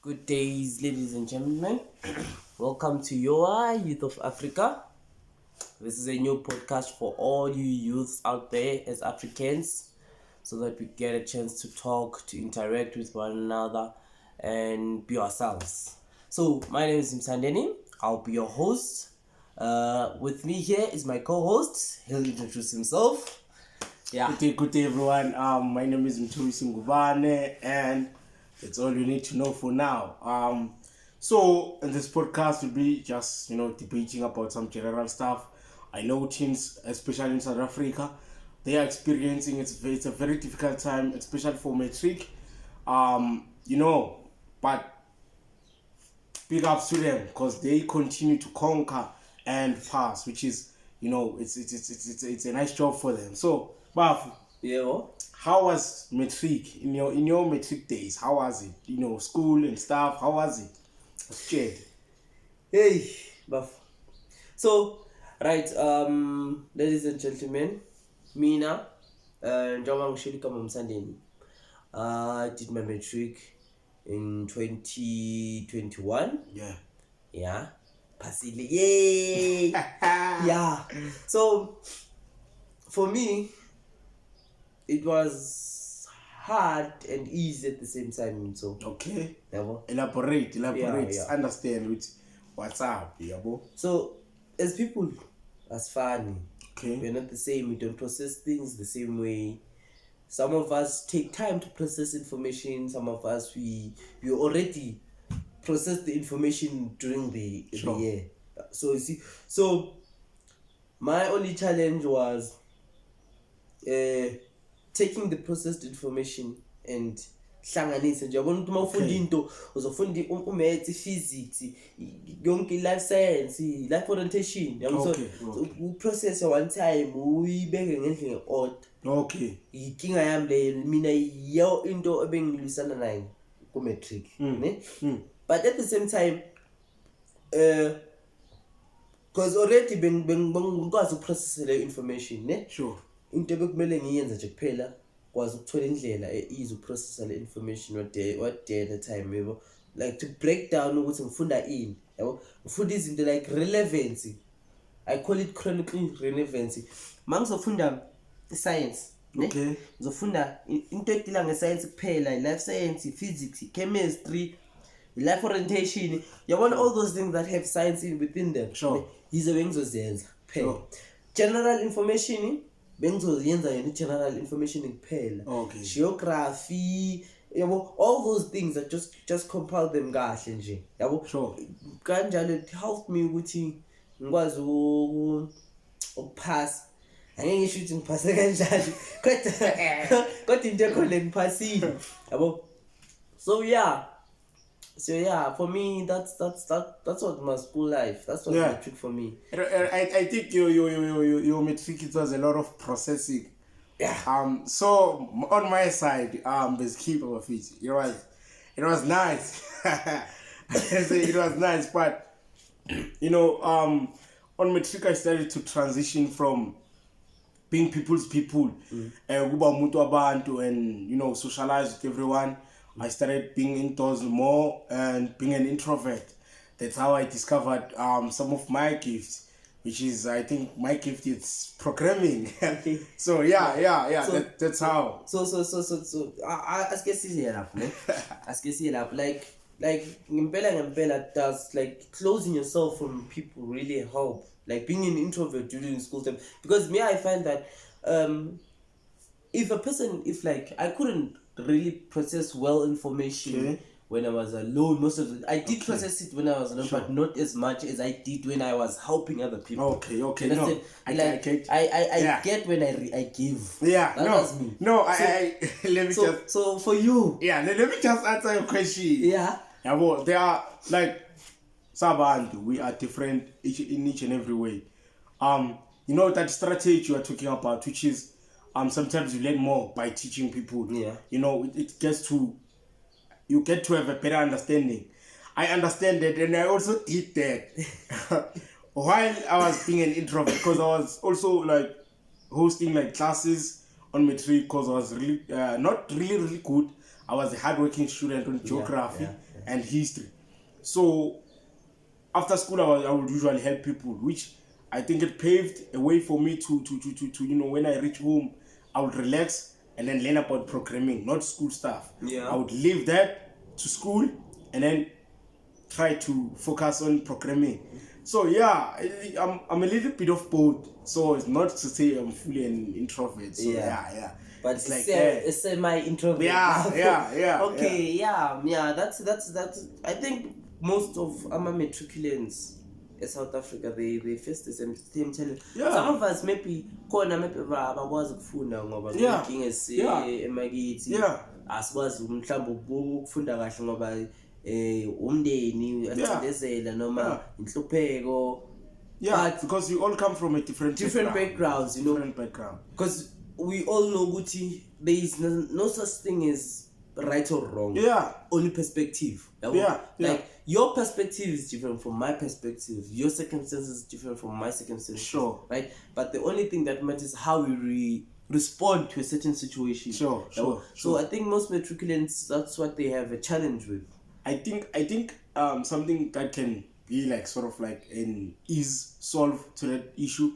Good days, ladies and gentlemen. Welcome to your Youth of Africa. This is a new podcast for all you youths out there as Africans so that we get a chance to talk, to interact with one another, and be ourselves. So, my name is Msandeni. I'll be your host. With me here is my co host. He'll introduce himself. Yeah. Good day, everyone. My name is Mtumi Singubane, and that's all you need to know for now. So in this podcast, we'll be just debating about some general stuff. I know teens, especially in South Africa, they are experiencing it's a very difficult time, especially for matric. But big ups to them because they continue to conquer and pass, which is it's a nice job for them. So, Bafu, Yeah. how was matric in your matric days? How was it? School and stuff. How was it? Scared. Hey, buff. So, right, ladies and gentlemen, mina, njengoba ngishilo igama Msandeni. I did my matric in 2021. Yeah. Yeah. Passile. Yay! Yeah. So, for me, it was hard and easy at the same time. So, Okay. yabo. Elaborate. Yeah. Understand what's up, yabo. So, as people, as funny, Okay. we're not the same. We don't process things the same way. Some of us take time to process information. Some of us we already process the information during the year. So you see, my only challenge was taking the processed information and hlanganise nje yabona ukuthi mawufunda into uzofunda umaths, physics, yonke life science, life orientation yabo. So uprocess one time uyibeke ngendlela order. Okay. Inkinga yami le mina yo into ebengilwisana nayo ku matric ne. But at the same time because already bengikwazi ukuprocess le information ne. Sure. Into bekumele ngiyenze nje kuphela kwazi ukuthola indlela easy uprocess le information what day at a time yabo, like to break down ukuthi ngifunda ini yabo, ngifunda izinto like relevancy. I call it chronically relevancy. Mangizofunda science ne, Okay. ngizofunda into edila ngescience kuphela, life science, physics, chemistry, life orientation, yabona all those things that have science within them. Sure. Yizo bengizozenza kuphela. Sure. General information bengizoyenza yona general information kuphela. Okay. Geography, yabo, all those things that just compile them kahle nje yabo. Sure. Kanjalo it helped me ukuthi ngikwazi ukupass. Angeke ngisho ukuthi ngiphase kanjalo kodwa into ekhona ngiphasile yabo. So yeah, for me that's what my school life. That's what matric for me. I think your matric it was a lot of processing. Yeah. So on my side, there's keep of it. It was nice. I say it was nice, but on matric I started to transition from being people's people, kuba umuntu wabantu, and socialize with everyone. I started being indoors more and being an introvert. That's how I discovered some of my gifts, which is, I think my gift is programming. So yeah. So, that's how. So aske siyelapho ne. Aske siyelapho like ngempela does like closing yourself from people really help, like being an introvert during school time, because me I find that if like I couldn't really process well information when I was alone. Most of it I did process it when I was alone, but not as much as I did when I was helping other people. Okay. You No, understand? I Like, get. I get when I give. Yeah, That was me. No, So- I let me just. So for you, Yeah, let me just answer your question. yeah. Yeah, well, they are like Sabantu. We are different in each and every way. That strategy you are talking about, which is sometimes you learn more by teaching people. Yeah. It gets to, you get to have a better understanding. I understand that, and I also did that while I was being an introvert, because I was also like hosting like classes on matric, because I was really not really good. I was a hardworking student on geography. and history. So after school, I would usually help people, which I think it paved a way for me to when I reach home, I would relax and then learn about programming, not school stuff. Yeah. I would leave that to school and then try to focus on programming. So yeah, I'm a little bit of both. So it's not to say I'm fully an introvert. So yeah. But it's like a semi-introvert. Yeah. Okay, yeah. That's. I think most of our matriculants in South Africa they face the same challenge. Yeah. Some of us maybe abakwazi ukufunda ngoba inkinga emakithi. Yeah. Asikwazi mhlawumbe ukufunda kahle ngoba umndeni acindezela noma inhlupheko. Yeah, because we all come from a different backgrounds, you know. Different background. Because we all know Gucci, there is no such thing as right or wrong. Yeah. Only perspective. Like your perspective is different from my perspective. Your circumstances is different from my circumstances. Sure. Right? But the only thing that matters is how we respond to a certain situation. Sure. So I think most matriculants, that's what they have a challenge with. I think something that can be like sort of like an ease solve to that issue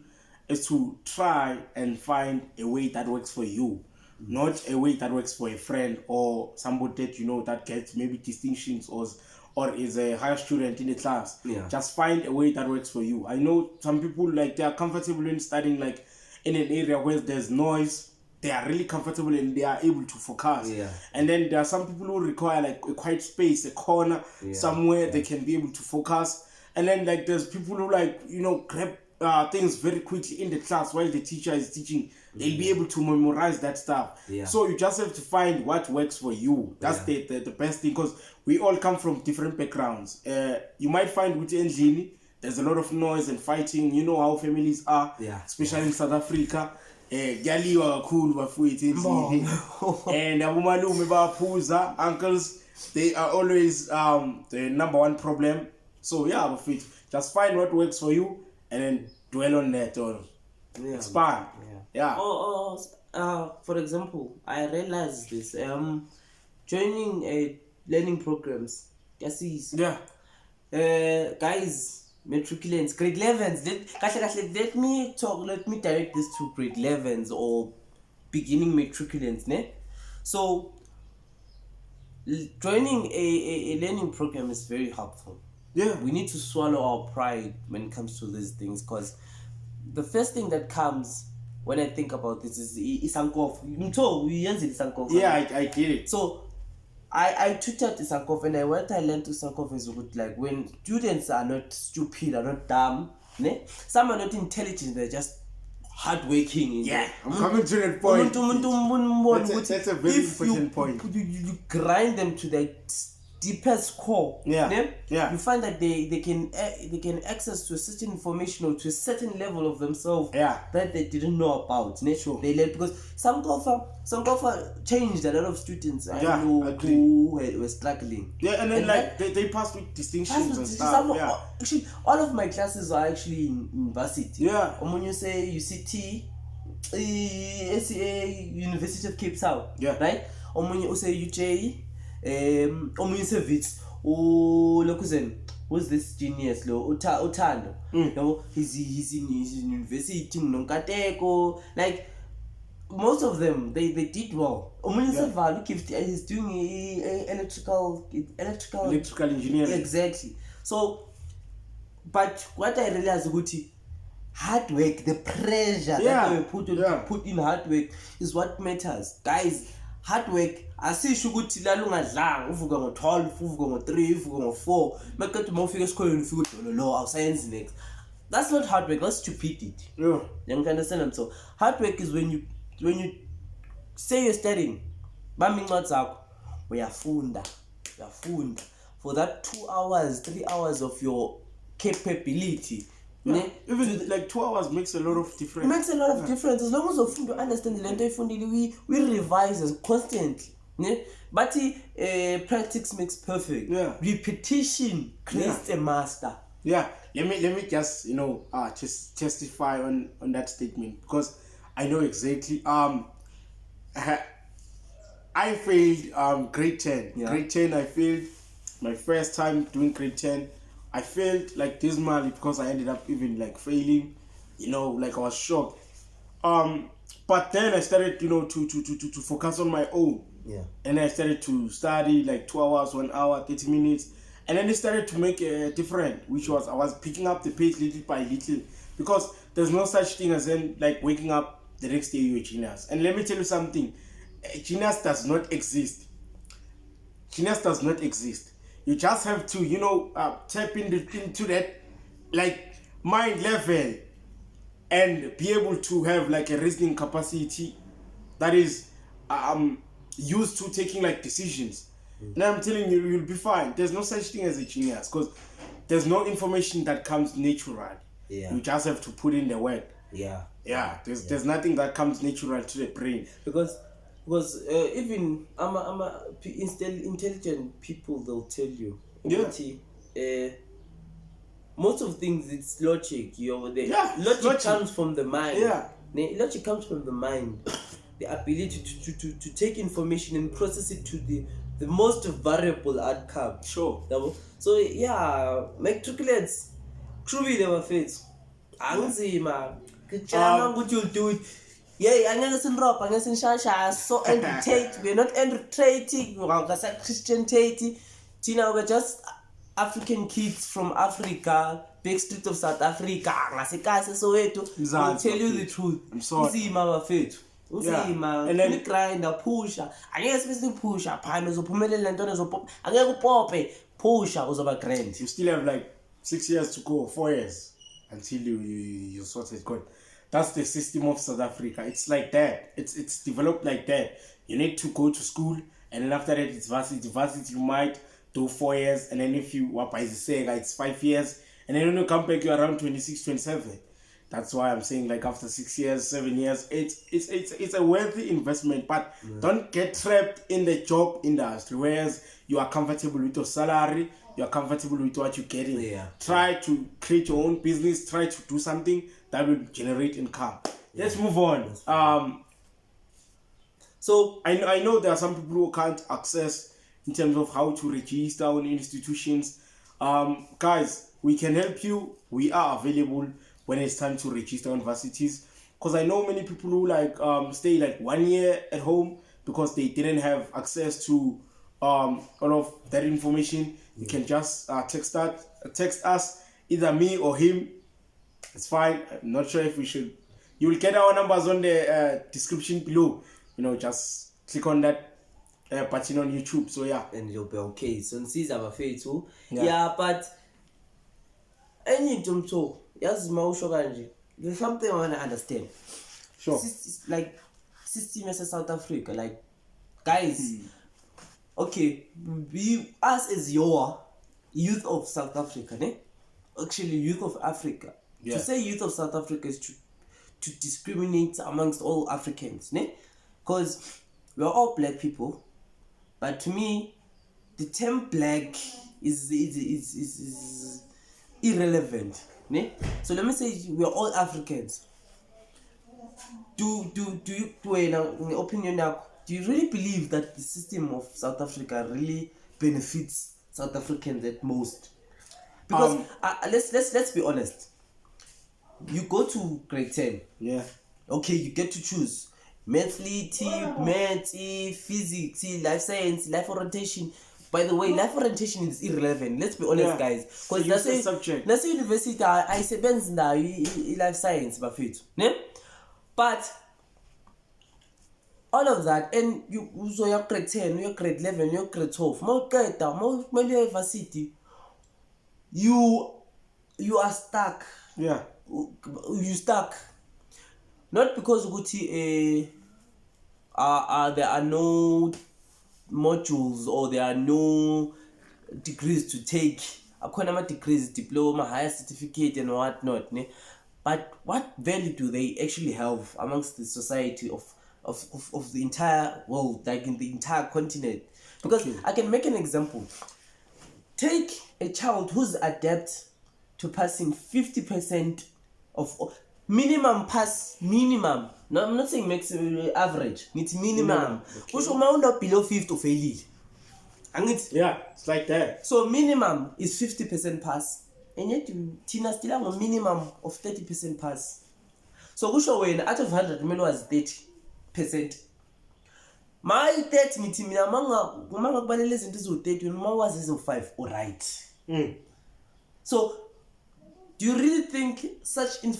is to try and find a way that works for you, not a way that works for a friend or somebody that that gets maybe distinctions or is a higher student in the class. Yeah. Just find a way that works for you. I know some people like they are comfortable in studying like in an area where there's noise. They are really comfortable and they are able to focus. Yeah. And then there are some people who require like a quiet space, a corner, somewhere they can be able to focus. And then like there's people who like, grab things very quickly in the class while the teacher is teaching. They'll be able to memorize that stuff. Yeah. So you just have to find what works for you. That's the best thing, because we all come from different backgrounds. You might find with Endlini, there's a lot of noise and fighting. You know how families are, especially in South Africa. Gyaliwa kakhulu bafowethu endlini and abomalume bayaphuza, uncles, they are always the number one problem. So yeah, bafowethu, just find what works for you and then dwell on that or expand. For example, I realized this joining learning programs, guys, matriculants, grade 11s. Let me direct this to grade 11s or beginning matriculants, ne? So joining a learning program is very helpful. Yeah, we need to swallow our pride when it comes to these things, because the first thing that comes when I think about this is Isankof. Yeah, I get it. So I tutored Isankof, and what I learned to Isankof is good, like when students are not stupid, are not dumb, ne? Some are not intelligent, they're just hardworking. I'm coming to that point. That's a very important point. You grind them to the deepest core. You find that they can access to a certain information or to a certain level of themselves that they didn't know about. Sure. They learned, because Sankofa changed a lot of students who were struggling. And then they passed with distinctions and stuff. Actually, all of my classes are actually in university. When you say UCT, SCA, University of Cape Town, right? Or when you say UJ, who's this genius Utando? He's in university, like most of them they did well. Look, if he's doing electrical engineering. Exactly. So but what I realized is hard work, the pressure that we put in hard work is what matters, guys. Hard work asisho ukuthi lalungadlanga uvuka ngo12 uvuka ngo3 uvuka ngo4 maqedwe mawufika esikoleni ufika udolo awusayenzi next. That's not hard work, that's stupidity. You understand? So hard work is when you say you're studying, bamba incwadi zakho uyafunda for that 2 hours 3 hours of your capability. Even like 2 hours makes a lot of difference. It makes a lot of difference as long as you understand the lento ifundile, we revise constantly. But practice makes perfect. Repetition creates a master. Let me just just testify on that statement, because I know exactly. I failed grade 10. Grade 10 I failed my first time doing grade 10, I felt like dismal because I ended up even like failing. Like I was shocked. But then I started, to focus on my own. Yeah. And I started to study like 2 hours, 1 hour, 30 minutes. And then it started to make a difference, which was I was picking up the pace little by little. Because there's no such thing as then like waking up the next day you're a genius. And let me tell you something, a genius does not exist. Genius does not exist. You just have to, tap into that like mind level and be able to have like a reasoning capacity that is used to taking like decisions. And I'm telling you, you'll be fine. There's no such thing as a genius because there's no information that comes natural. Yeah. You just have to put in the work. Yeah. There's nothing that comes natural to the brain. Because even intelligent people, they'll tell you. Yeah. Most of things, it's logic. Logic comes from the mind. Yeah. Logic comes from the mind. The ability to take information and process it to the most variable outcome. Sure. So yeah, matriculates. Truly they were faith. Anzima. Ukuthi you'll do it. Yeah, angeke sinropa, angeke sinshasha. So entertain. We're not entertaining. We're Christian Tate. We're just African kids from Africa, big street of South Africa. I'll tell you the truth. I'm sorry. Uzima bafethu. Uzima. And then grind, pusha. Angeke sibe pusha. Phana uzophumelela into ezophopa. Angeke upope. Pusha uzoba grand. You still have like 6 years to go, 4 years until you sort it. God, that's the system of South Africa. It's like that. It's developed like that. You need to go to school, and then after that it's varsity. Varsity you might do 4 years, and then if you are it's 5 years, and then when you come back you're around 26, 27. That's why I'm saying like after 6 years, 7 years, it's a worthy investment. But don't get trapped in the job industry, whereas you are comfortable with your salary, you are comfortable with what you're getting. Yeah. Try to create your own business. Try to do something that will generate income. Yeah. Let's move on. So I know there are some people who can't access in terms of how to register on institutions. Guys, we can help you. We are available when it's time to register on universities, because I know many people who stay like 1 year at home because they didn't have access to all of that information. You can just text us, either me or him. It's fine. I'm not sure if we should. You will get our numbers on the description below. Just click on that button on YouTube. So yeah, and you'll be okay. So this our faith too. Yeah, but any jump there's something I want to understand. Sure. Like system as South Africa, like guys. Okay, us as your youth of South Africa, ne? Actually youth of Africa. Yeah. To say youth of South Africa is to discriminate amongst all Africans, ne? Because we're all black people, but to me, the term black is irrelevant, ne? So let me say we're all Africans. Do you, in your opinion now, do you really believe that the system of South Africa really benefits South Africans at most? Because let's be honest. You go to grade 10. Yeah. Okay, you get to choose maths, physics, life science, life orientation. By the way, life orientation is irrelevant. Let's be honest, guys. Because let's say university, I sebenza ndayo life science bafethu, ne? But all of that, and you your grade 10, your grade 11, your grade 12, more university, you are stuck. Yeah. You stuck. Not because there are no modules or there are no degrees to take. Akona degrees, diploma, higher certificate and whatnot, ne? But what value do they actually have amongst the society of the entire world, like in the entire continent? Because I can make an example. Take a child who's adept to passing 50% of minimum pass, minimum. No, I'm not saying maximum, average. It's minimum. Which below 50 failed. Angithi? Yeah, it's like that. So minimum is 50% pass, and yet Tina still have a minimum of 30% pass. So kusho wena out of 100 kumele was 30%. My 30 ngithi mina manga kubalele izinto eziwu-30 wena mawazi eziwu-5 alright. So do you really think such a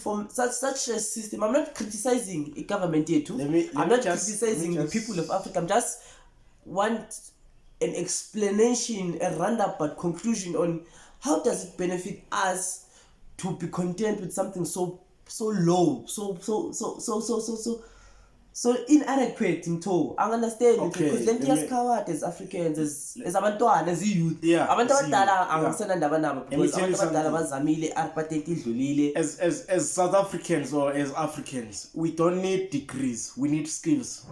system? I'm not criticizing a government here too. I'm not criticizing the people of Africa. I'm just want an explanation, a roundabout conclusion on how does it benefit us to be content with something so low, so inadequate in tow. I understand. Okay, Because then just coward as Africans, as abantwana, as youth. Yeah, Abantu abadala angisena ndaba nabo because abantu abadala bazamile aripathe idlulile. As South Africans or as Africans, we don't need degrees. We need skills.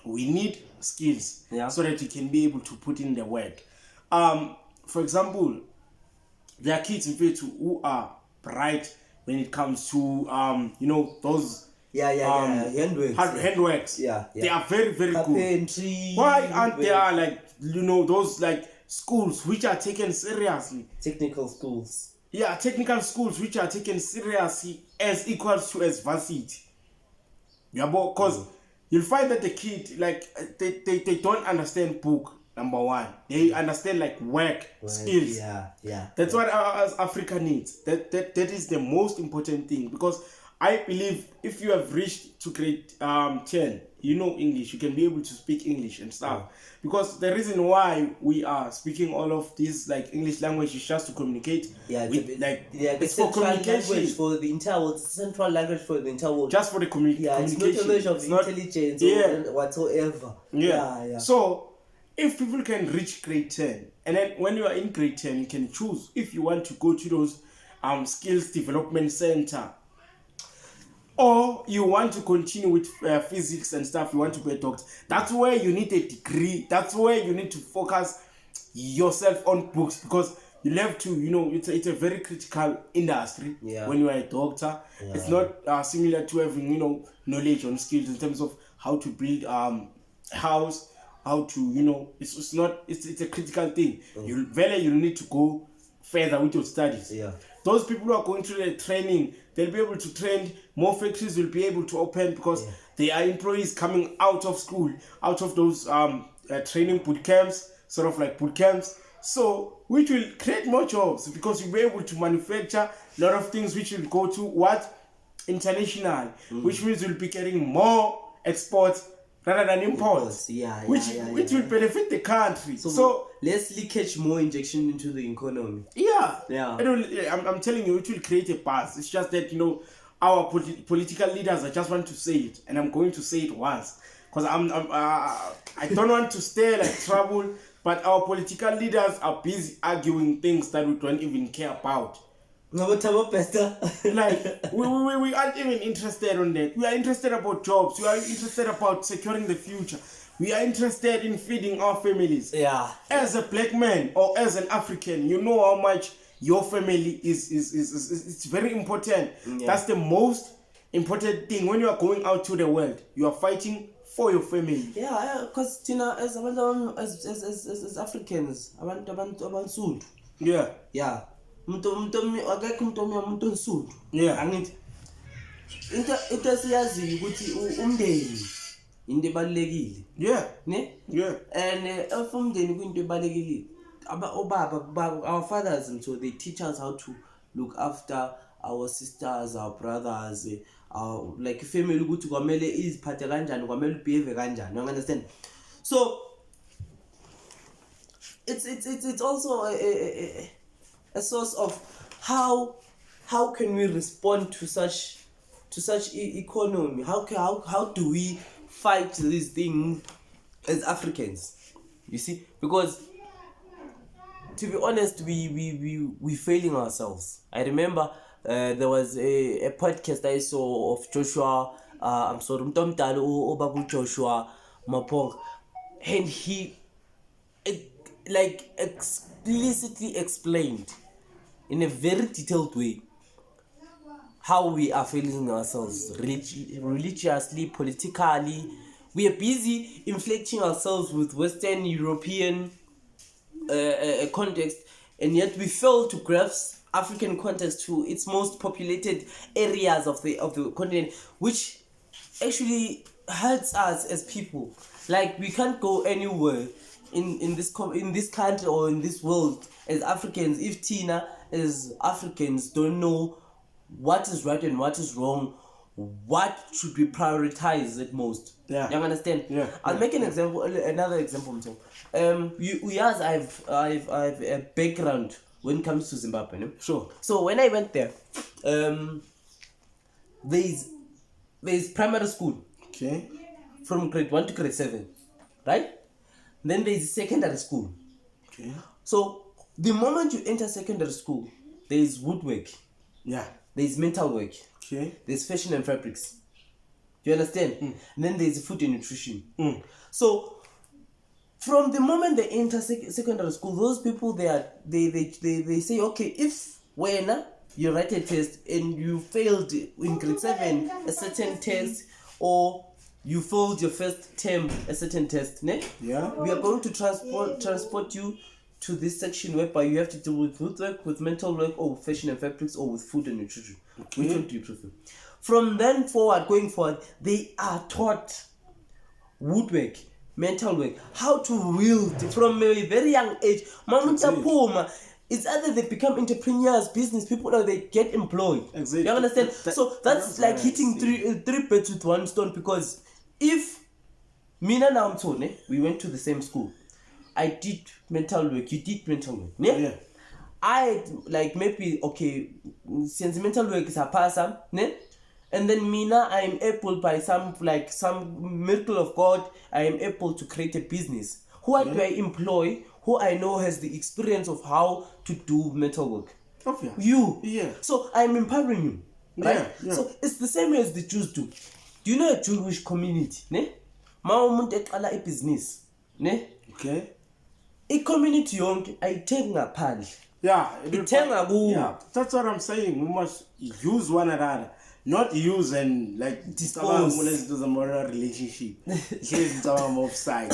We need skills so that we can be able to put in the work. For example, there are kids in fact who are bright when it comes to those handworks. They are very, very Carpentry, good. Why aren't there like those like schools which are taken seriously? Technical schools. Yeah, technical schools which are taken seriously as equals to as varsity. Yeah, because you'll find that the kid like they don't understand book. Number one, they understand like work skills. That's what as Africa needs. That is the most important thing, because I believe if you have reached to grade 10, you know English, you can be able to speak English and stuff. Because the reason why we are speaking all of this like English language is just to communicate. It's for communication for the entire world. It's the central language for the entire world. Just for the communication. It's not a measure of intelligence or whatsoever. So if people can reach grade 10, and then when you are in grade 10, you can choose if you want to go to those skills development center, or you want to continue with physics and stuff, you want to be a doctor. That's where you need a degree. That's where you need to focus yourself on books, because you have to, it's a very critical industry when you are a doctor. It's not similar to having, knowledge on skills in terms of how to build house, how to, it's a critical thing. You need to go further with your studies. Those people who are going through the training, they'll be able to train. More factories will be able to open because they are employees coming out of school, out of those training boot camps, sort of like boot camps. So, which will create more jobs because you'll be able to manufacture a lot of things which will go to international, which means you'll be getting more exports rather than imports, which will benefit the country. So less leakage, more injection into the economy. I'm telling you, it will create a buzz. It's just that our political leaders, I just want to say it, and I'm going to say it once, because I don't want to stay like trouble, but our political leaders are busy arguing things that we don't even care about. Like we aren't even interested on that. We are interested about jobs. We are interested about securing the future. We are interested in feeding our families. As a black man or as an African, you know how much your family is it's very important. That's the most important thing. When you are going out to the world, you are fighting for your family. Because Tina, as Africans, abantu angithi into esiyaziyo ukuthi umndeni into ebalekile and if umndeni kuyinto ebalekile, our fathers, so they teach us how to look after our sisters, our brothers, like family, ukuthi kwamele iziphathe kanjani, kwamele behave kanjani, you understand? So it's also a source of how can we respond to such economy? How do we fight these things as Africans? You see, because to be honest, we failing ourselves. I remember there was a podcast I saw of Joshua. I'm sorry, Obabu Joshua Mapong, and he explicitly explained in a very detailed way how we are failing ourselves religiously, politically. We are busy inflecting ourselves with Western European context, and yet we fail to grasp African context to its most populated areas of the continent, which actually hurts us as people. Like, we can't go anywhere in this country or in this world as Africans if Tina as Africans don't know what is right and what is wrong, what should be prioritized at most. Yeah. You understand? Yeah. I'll make another example. I've a background when it comes to Zimbabwe. No? Sure. So when I went there, there's primary school Okay. from grade 1 to grade 7, right? Then there's secondary school. Okay. So the moment you enter secondary school, there's woodwork, Yeah. there's mental work, Okay. there's fashion and fabrics. Do you understand? And then there's food and nutrition. So from the moment they enter secondary school, those people they say, okay, if when you write a test and you failed in grade 7 a certain test, or you failed your first term a certain test, ne? Yeah. We are going to transport you to this section whereby you have to deal with woodwork, with mental work, or with fashion and fabrics, or with food and nutrition. Okay. Which one do you prefer? From then going forward, they are taught woodwork, mental work, how to wield from a very young age. It's either they become entrepreneurs, business people, or they get employed. Exactly. You understand? So that's like hitting I three birds with one stone, because if Mina now Tone, we went to the same school. I did mental work, you did mental work. Ne? Yeah. I like maybe okay, since mental work is a person, ne? And then Mina, I am able by some miracle of God, I am able to create a business. Who do I employ? Who I know has the experience of how to do mental work? Obvious. You. Yeah. So I'm empowering you. Right? Yeah, yeah. So it's the same way as the Jews do. Do you know a Jewish community? Ne? Mawumuntu eqala ibhizinisi, ne? Okay. I-community yonke ayithengi ngaphandle. Yeah. Ithenga kuwe. Yeah. That's what I'm saying. We must use one another. Not use and like Dispose. Let's do some moral relationship. Here's some offside.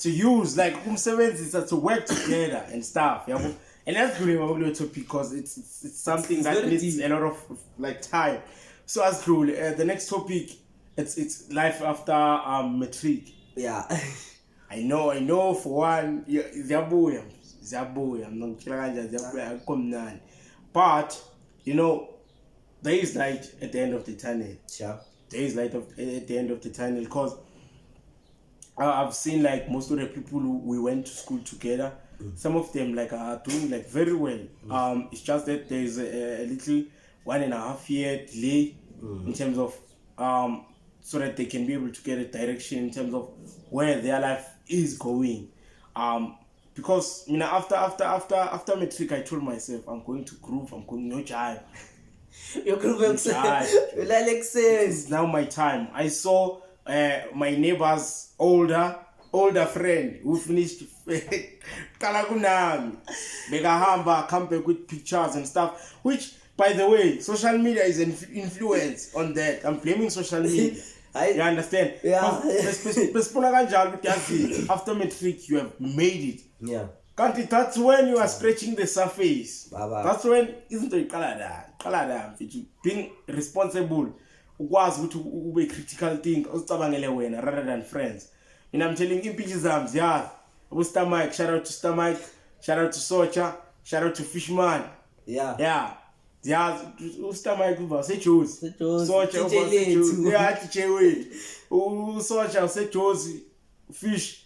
To use like to work together and stuff. Yeah. And that's really what we're talking, because it's something It's that very needs deep. a lot of like time. So that's cool. The next topic, it's life after matric. Yeah. I know for one, ziyabuya, but you know, there is light at the end of the tunnel. Sure. There is light at the end of the tunnel, because I've seen like most of the people who we went to school together. Some of them like are doing like very well. It's just that there is a little 1.5 year delay in terms of so that they can be able to get a direction in terms of where their life is going. Because you know, after matric, I told myself I'm going to groove. I'm going no jive. Your group It's now my time. I saw my neighbor's older friend who finished Kalagunami. Begahamba, come back with pictures and stuff. Which, by the way, social media is an influence on that. I'm blaming social media. You understand? Yeah. After matric, you have made it. Yeah. Kanti, that's when you are scratching the surface. Baba. That's when isn't it Canada being responsible was to be critical thing rather than friends. And I'm telling you, pitches yeah. Mike, shout out to Stamike, shout out to Socha, shout out to Fishman. Yeah. Yeah. Yeah, Stamike say choose. Socha say choose. Yeah, Socha say choose. Fish.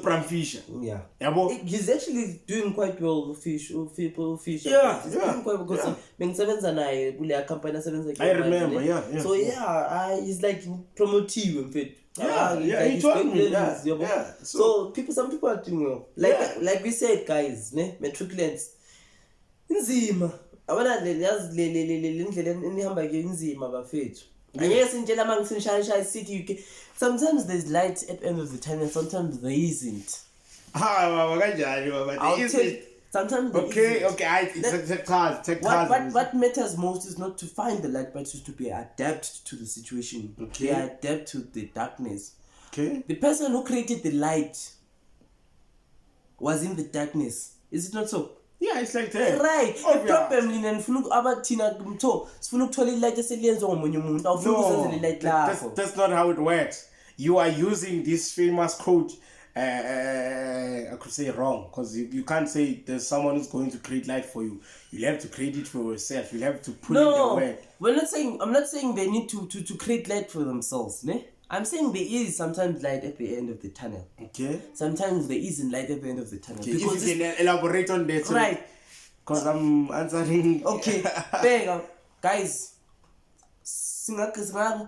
Pram Fisher. Yeah. Yeah, he's actually doing quite well with fish. Yeah, He's yeah, doing quite well because I remember, yeah. So he's like promotive in fact. He told me, yeah. So some people are doing well. Like we said, guys, ne matriculants. Inzima. Abana le nihamba ke inzima bafethu. Sometimes there's light at the end of the tunnel, sometimes there isn't. Sometimes there isn't. Take What matters most is not to find the light, but is to be adapt to the situation. Okay. Be adapt to the darkness. Okay. The person who created the light, was in the darkness. Is it not so? Yeah, it's like that. Right. Obvious. Problem lina nifuna abathina mtho sifuna ukuthola ilight eseliyenze ngomunye umuntu awufuna ukuzenzela ilight lakho. That's not how it works. You are using this famous quote. I could say wrong because you can't say there's someone who's going to create light for you. You have to create it for yourself. You have to put in the work. I'm not saying they need to create light for themselves, ne? I'm saying there is sometimes light at the end of the tunnel. Okay. Sometimes there isn't light at the end of the tunnel. Okay. Because if you can elaborate on that, so right? Because I'm answering. Okay. Bega, guys. Singa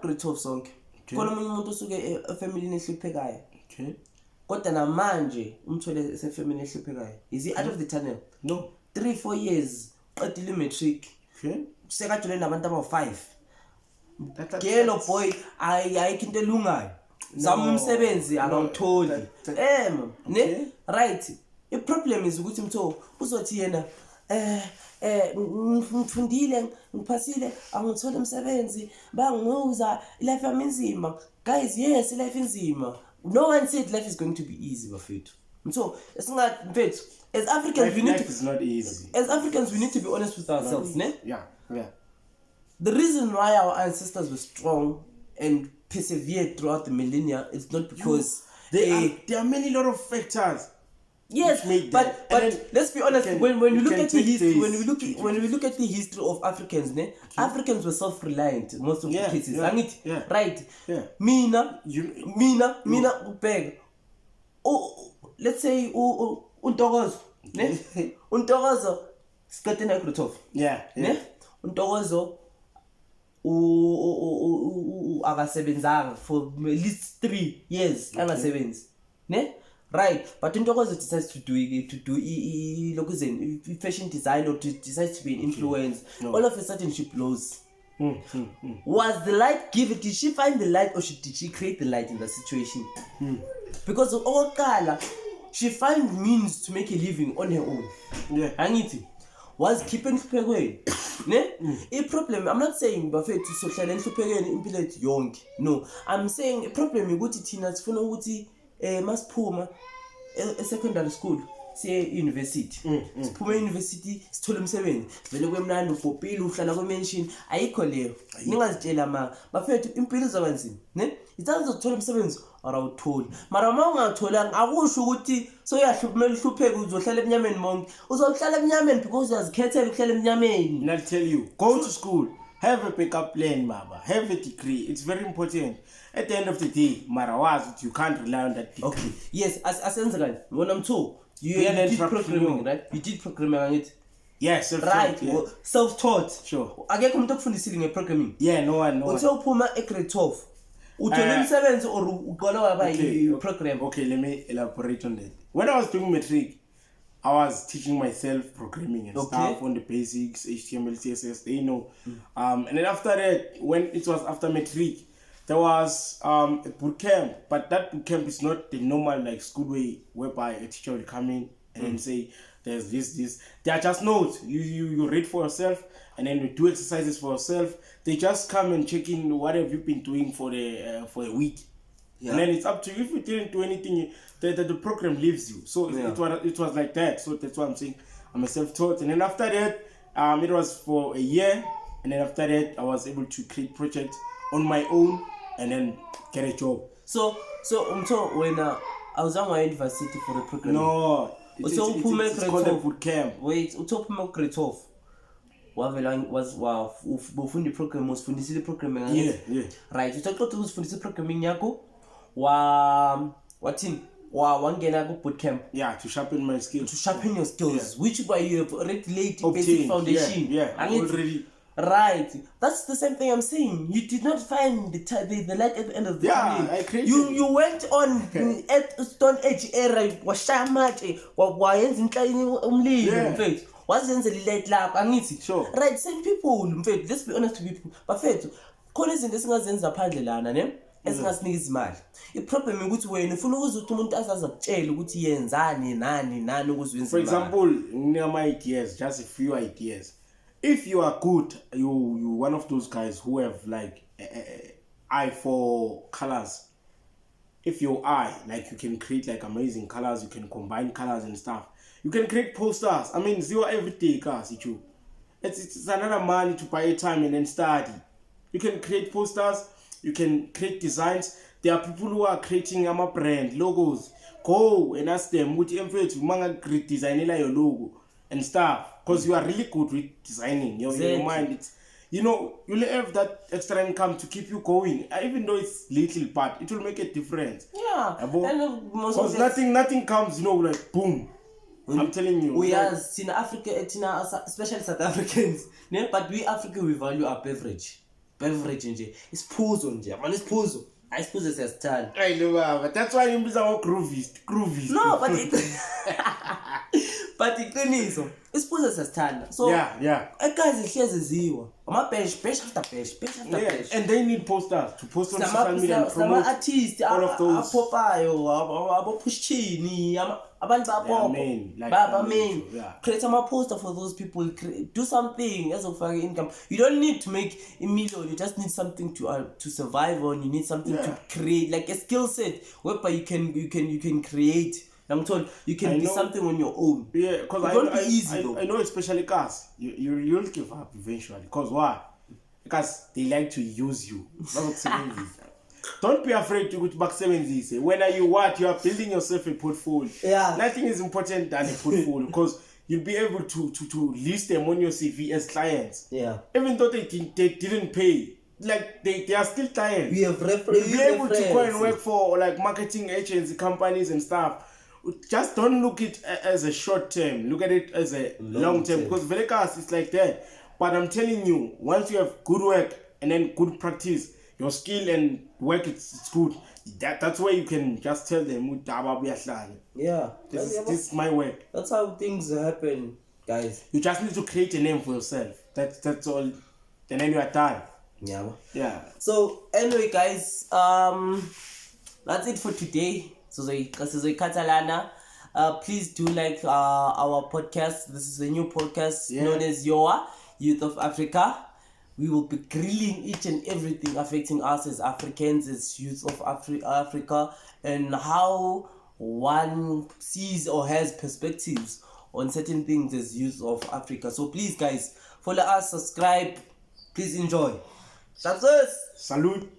great of song. Khona umunye umuntu osuke efamily ehluphekayo. Okay. Kodwa namanje umthole esefamily ehluphekayo. Is he out of the tunnel? No. 3-4 years qedile matric. Okay. Sekajule nabantu aba5. Girl boy ayikho into elungayo. Zama umsebenzi akawutholi. Ne? Right. The problem is ukuthi mtho uzothi yena ngifundile ngiphasile angithola umsebenzi bangimuza life yamizima. Guys, yes, life inzima. No one said life is going to be easy bafethu. So esingathi mfethu as Africans life is not easy. As Africans we need to be honest with ourselves, ne? Yeah. The reason why our ancestors were strong and persevered throughout the millennia is not because there are many lot of factors. Yes, but let's be honest. When we look at the history, when we look at the history of Africans, ne? Africans were self-reliant most of the cases. Right? Yeah. Mina, beg. Oh, let's say Untogozo, ne? Untogozo, Skatena Krutov. Yeah. Ne? Untogozo. Akasebenzanga for at least 3 years angasebenzi, ne? Right, but Untogozo decides to do fashion design or decides to be an influencer. All of a sudden she blows. Was the light given? Did she find the light or did she create the light in the situation? Because Okala, she find means to make a living on her own. Yeah. Angithi was keeping Hluphekweni. Ne? A problem, I'm not saying bafethu sohlala enhluphekweni impilo ethu yonke. No, I'm saying a problem ukuthi thina sifuna ukuthi masiphuma secondary school siye university. Siphuma university sithole umsebenzi. Vele kwemnandi ufopile uhlala kwemansion ayikho leyo. Ningazitshela bafethu impilo zabanzima, ne? Ithatha ukuthola umsebenzi awutholi. Mara uma ungatholanga akusho ukuthi soyahluphumela uhlupheke uzohlala eminyameni monke. Uzohlala eminyameni because uyazikhethela ukuhlala eminyameni. And I'll tell you, go to school, have a backup plan, baba. Have a degree. It's very important. At the end of the day, mara you can't rely on that degree. Okay. Yes, as when I'm told you did programming, right? You did programming on it. Yes, right. Yeah. Self-taught. Sure. Akekho umuntu okufundisile ngeprogramming. Yeah, no one. Uthe uphuma grade 12. Uthole umsebenzi or uqala waba program. Okay, let me elaborate on that. When I was doing matric, I was teaching myself programming and stuff on the basics, HTML, CSS, they know. And then after that, when it was after matric, there was a boot camp, but that boot camp is not the normal like school way whereby a teacher will come in and then say there's this. They are just notes. You read for yourself and then you do exercises for yourself. They just come and check in what have you been doing for a week. Yeah. And then it's up to you. If you didn't do anything, the program leaves you. So it was like that. So that's why I'm saying I'm a self-taught. And then after that, it was for a year. And then after that, I was able to create projects on my own and then get a job. So when I was at my university for the program. No, it's called a boot camp. Wait, uthophume grade 12. Ufunda program usifundisile programming. Yeah. Right, uthaqoqa usifundisile programming yakho wathini wangena ku boot camp. Yeah, to sharpen my skills. To sharpen your skills, which by you have already laid basic foundation. Yeah, already. Right, that's the same thing I'm saying. You did not find the light at the end of the tunnel. I created. You went on at Stone Age era. Washaya amatshe wayenza inhlayini umlilo mfethu. Wazenzela ilight lakho angithi. Sure. Right, same people mfethu. Let's be honest to people. Bafethu khona izinto esingazenza phandle lana ne esingasinika izimali. I-problem ukuthi wena ufuna ukuthi umuntu azazi akutshela ukuthi yenzani nani ukuze wenze. For example, my ideas, just a few ideas. If you are good, you one of those guys who have like eye for colors. if your eye, like you can create like amazing colors, you can combine colors and stuff. You can create posters. I mean, zero every day, guys. It's another money to buy time and then study. You can create posters. You can create designs. There are people who are creating brand logos. Go and ask them which manga create design your logo and stuff. Because you are really good with designing. Your mind, it's, you'll have that extra income to keep you going. Even though it's little, but it will make a difference. Yeah. Because nothing comes, like boom. I'm telling you. We as in Africa, especially South Africans, but we African, we value our beverage. Beverage nje. Isiphuzo nje. Man, isiphuzo. Ayisiphuzo siyasithanda. I know, but that's why you mbiza groovist. No, but but iqiniso. Isiphuzo siyasithanda. So yeah. Guys ihlezi ziwa. Bash after bash. And they need posters to post on social media and promote some artists all of those. Abo Pushchini, abantu bapop. Create a poster for those people. Do something as of income. You don't need to make a million. You just need something to survive on. You need something to create, like a skill set whereby you can create. I'm told you can do something on your own. Yeah, because I know especially cars. You'll give up eventually. Because why? Because they like to use you. Don't be afraid to go to back 70s. When you are building yourself a portfolio. Yeah. Nothing is important than a portfolio because you'll be able to list them on your CV as clients. Yeah. Even though they didn't pay. Like they are still clients. We have You'll be able to go and work for like marketing agency companies and stuff. Just don't look it as a short term. Look at it as a long term. Because Velecas is like that. But I'm telling you, once you have good work and then good practice, your skill and work it's good. That's where you can just tell them, yeah, this is my work. That's how things happen, guys. You just need to create a name for yourself. That's all. And then you are done. Yeah. So anyway, guys, that's it for today. So Catalana, please do like our podcast. This is a new podcast known as Yoa Youth of Africa. We will be grilling each and everything affecting us as Africans, as youth of Africa, and how one sees or has perspectives on certain things as youth of Africa. So please, guys, follow us, subscribe. Please enjoy. Success. Salute.